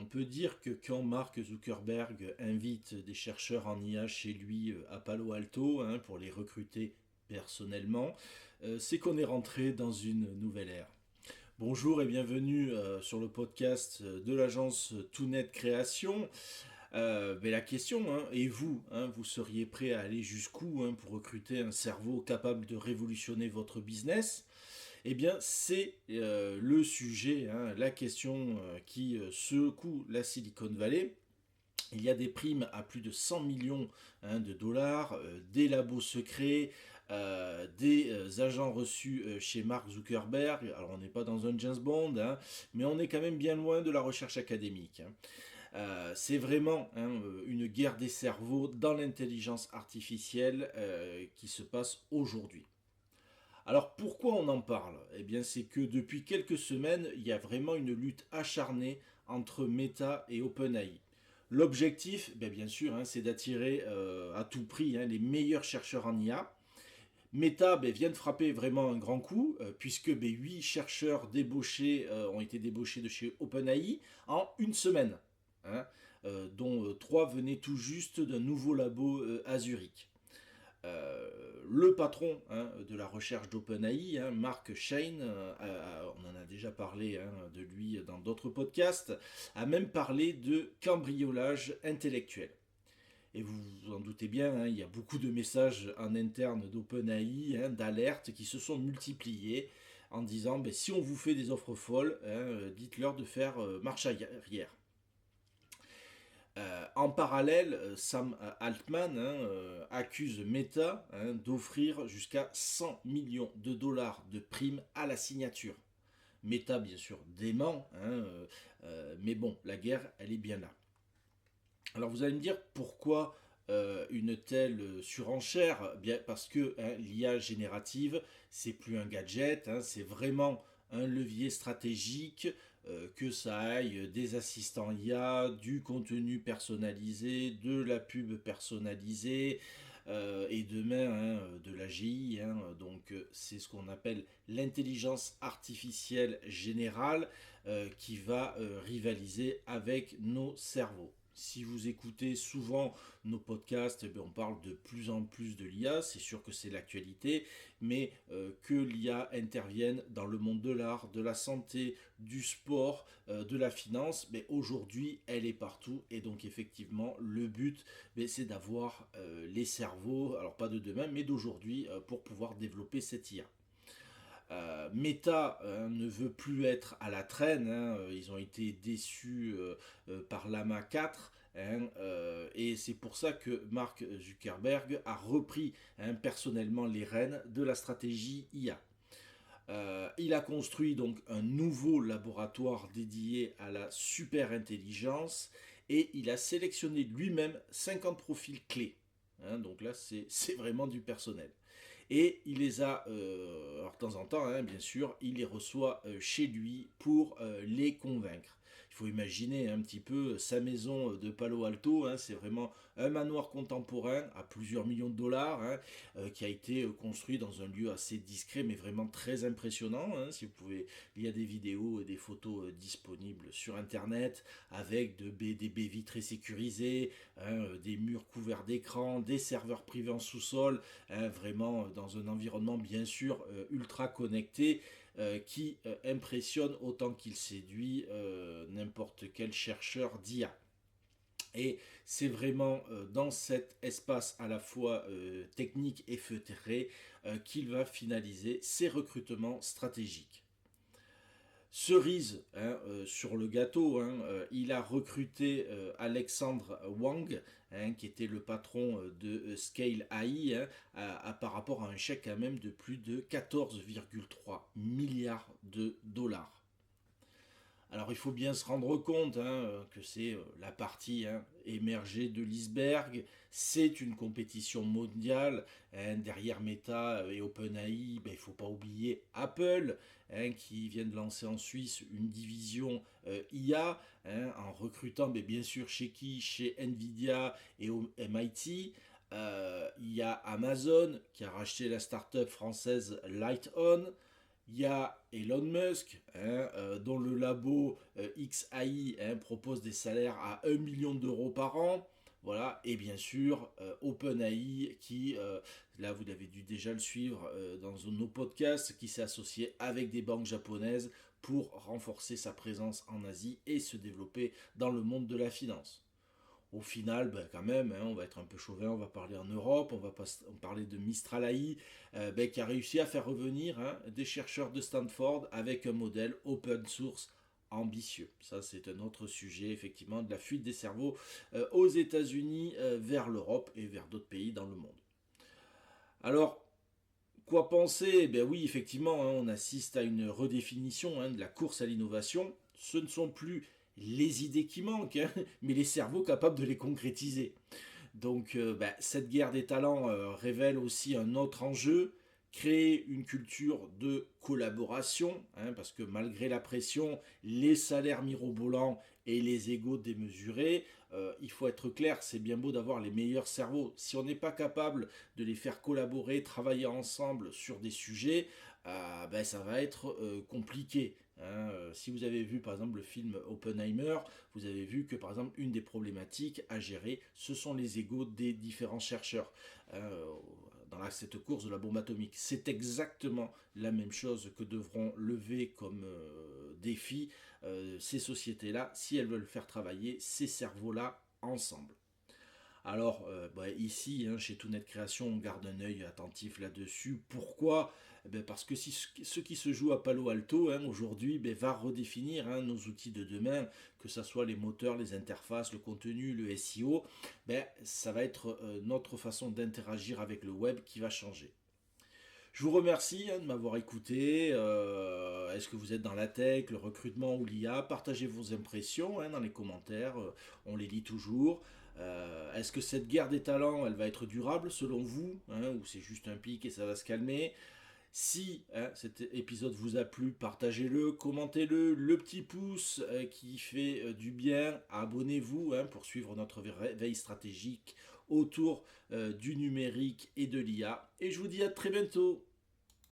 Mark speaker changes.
Speaker 1: On peut dire que quand Mark Zuckerberg invite des chercheurs en IA chez lui à Palo Alto pour les recruter personnellement, c'est qu'on est rentré dans une nouvelle ère. Bonjour et bienvenue sur le podcast de l'agence ToNet Création. Mais la question, et vous, vous seriez prêt à aller jusqu'où pour recruter un cerveau capable de révolutionner votre business? Eh bien, c'est le sujet, la question qui secoue la Silicon Valley. Il y a des primes à plus de 100 millions de dollars, des labos secrets, des agents reçus chez Mark Zuckerberg. Alors on n'est pas dans un James Bond, mais on est quand même bien loin de la recherche académique. C'est vraiment une guerre des cerveaux dans l'intelligence artificielle qui se passe aujourd'hui. Alors pourquoi on en parle? Eh bien c'est que depuis quelques semaines, il y a vraiment une lutte acharnée entre Meta et OpenAI. L'objectif, bien sûr, c'est d'attirer à tout prix les meilleurs chercheurs en IA. Meta vient de frapper vraiment un grand coup, puisque 8 chercheurs débauchés ont été débauchés de chez OpenAI en une semaine, dont 3 venaient tout juste d'un nouveau labo à Zurich. Le patron de la recherche d'OpenAI, Mark Shane, on en a déjà parlé de lui dans d'autres podcasts, a même parlé de cambriolage intellectuel. Et vous vous en doutez bien, il y a beaucoup de messages en interne d'OpenAI, d'alerte qui se sont multipliés en disant si on vous fait des offres folles, dites-leur de faire marche arrière. En parallèle, Sam Altman accuse Meta d'offrir jusqu'à 100 millions de dollars de primes à la signature. Meta, bien sûr, dément, mais bon, la guerre, elle est bien là. Alors vous allez me dire pourquoi une telle surenchère? Bien parce que l'IA générative, c'est plus un gadget, c'est vraiment un levier stratégique, que ça aille des assistants IA, du contenu personnalisé, de la pub personnalisée, et demain de l'AGI. Donc c'est ce qu'on appelle l'intelligence artificielle générale qui va rivaliser avec nos cerveaux. Si vous écoutez souvent nos podcasts, on parle de plus en plus de l'IA, c'est sûr que c'est l'actualité, mais que l'IA intervienne dans le monde de l'art, de la santé, du sport, de la finance, mais aujourd'hui elle est partout et donc effectivement le but c'est d'avoir les cerveaux, alors pas de demain, mais d'aujourd'hui pour pouvoir développer cette IA. Meta ne veut plus être à la traîne, ils ont été déçus par Llama 4, et c'est pour ça que Mark Zuckerberg a repris personnellement les rênes de la stratégie IA. Il a construit donc un nouveau laboratoire dédié à la super intelligence et il a sélectionné lui-même 50 profils clés. Donc là, c'est vraiment du personnel. Et il les a, alors de temps en temps, bien sûr, il les reçoit chez lui pour les convaincre. Il faut imaginer un petit peu sa maison de Palo Alto, c'est vraiment un manoir contemporain à plusieurs millions de dollars, qui a été construit dans un lieu assez discret, mais vraiment très impressionnant. Si vous pouvez, il y a des vidéos et des photos disponibles sur Internet, avec des baies vitrées sécurisées, des murs couverts d'écran, des serveurs privés en sous-sol, vraiment dans un environnement bien sûr ultra connecté qui impressionne autant qu'il séduit n'importe quel chercheur d'IA. Et c'est vraiment dans cet espace à la fois technique et feutré qu'il va finaliser ses recrutements stratégiques. Cerise sur le gâteau, il a recruté Alexandre Wang, qui était le patron de Scale AI, par rapport à un chèque quand même de plus de 14,3 milliards de dollars. Alors il faut bien se rendre compte que c'est la partie émergée de l'iceberg, c'est une compétition mondiale. Derrière Meta et OpenAI, il ne faut pas oublier Apple, qui vient de lancer en Suisse une division IA, en recrutant bien sûr chez qui? Chez Nvidia et au MIT. Il y a Amazon qui a racheté la start-up française LightOn. Il y a Elon Musk, dont le labo XAI propose des salaires à 1 million d'euros par an. Voilà, et bien sûr, OpenAI, qui, là vous avez dû déjà le suivre dans nos podcasts, qui s'est associé avec des banques japonaises pour renforcer sa présence en Asie et se développer dans le monde de la finance. Au final, ben, quand même, on va être un peu chauvin, on va parler en Europe, on va parler de Mistral AI, ben, qui a réussi à faire revenir des chercheurs de Stanford avec un modèle open source ambitieux. Ça, c'est un autre sujet, effectivement, de la fuite des cerveaux aux États-Unis vers l'Europe et vers d'autres pays dans le monde. Alors, quoi penser? Ben oui, effectivement, on assiste à une redéfinition de la course à l'innovation. Ce ne sont plus les idées qui manquent, mais les cerveaux capables de les concrétiser. Donc cette guerre des talents révèle aussi un autre enjeu, créer une culture de collaboration, parce que malgré la pression, les salaires mirobolants et les égos démesurés, il faut être clair, c'est bien beau d'avoir les meilleurs cerveaux. Si on n'est pas capable de les faire collaborer, travailler ensemble sur des sujets, ça va être compliqué. Si vous avez vu par exemple le film Oppenheimer, vous avez vu que par exemple une des problématiques à gérer, ce sont les égos des différents chercheurs dans cette course de la bombe atomique. C'est exactement la même chose que devront lever comme défi ces sociétés-là si elles veulent faire travailler ces cerveaux-là ensemble. Alors, ici, chez Tounet Création, on garde un œil attentif là-dessus. Pourquoi? Parce que ce qui se joue à Palo Alto aujourd'hui va redéfinir nos outils de demain, que ce soit les moteurs, les interfaces, le contenu, le SEO. Ça va être notre façon d'interagir avec le web qui va changer. Je vous remercie de m'avoir écouté. Est-ce que vous êtes dans la tech, le recrutement ou l'IA? Partagez vos impressions dans les commentaires. On les lit toujours. Est-ce que cette guerre des talents, elle va être durable selon vous, ou c'est juste un pic et ça va se calmer? Si cet épisode vous a plu, partagez-le, commentez-le, le petit pouce qui fait du bien, abonnez-vous pour suivre notre veille stratégique autour du numérique et de l'IA. Et je vous dis à très bientôt.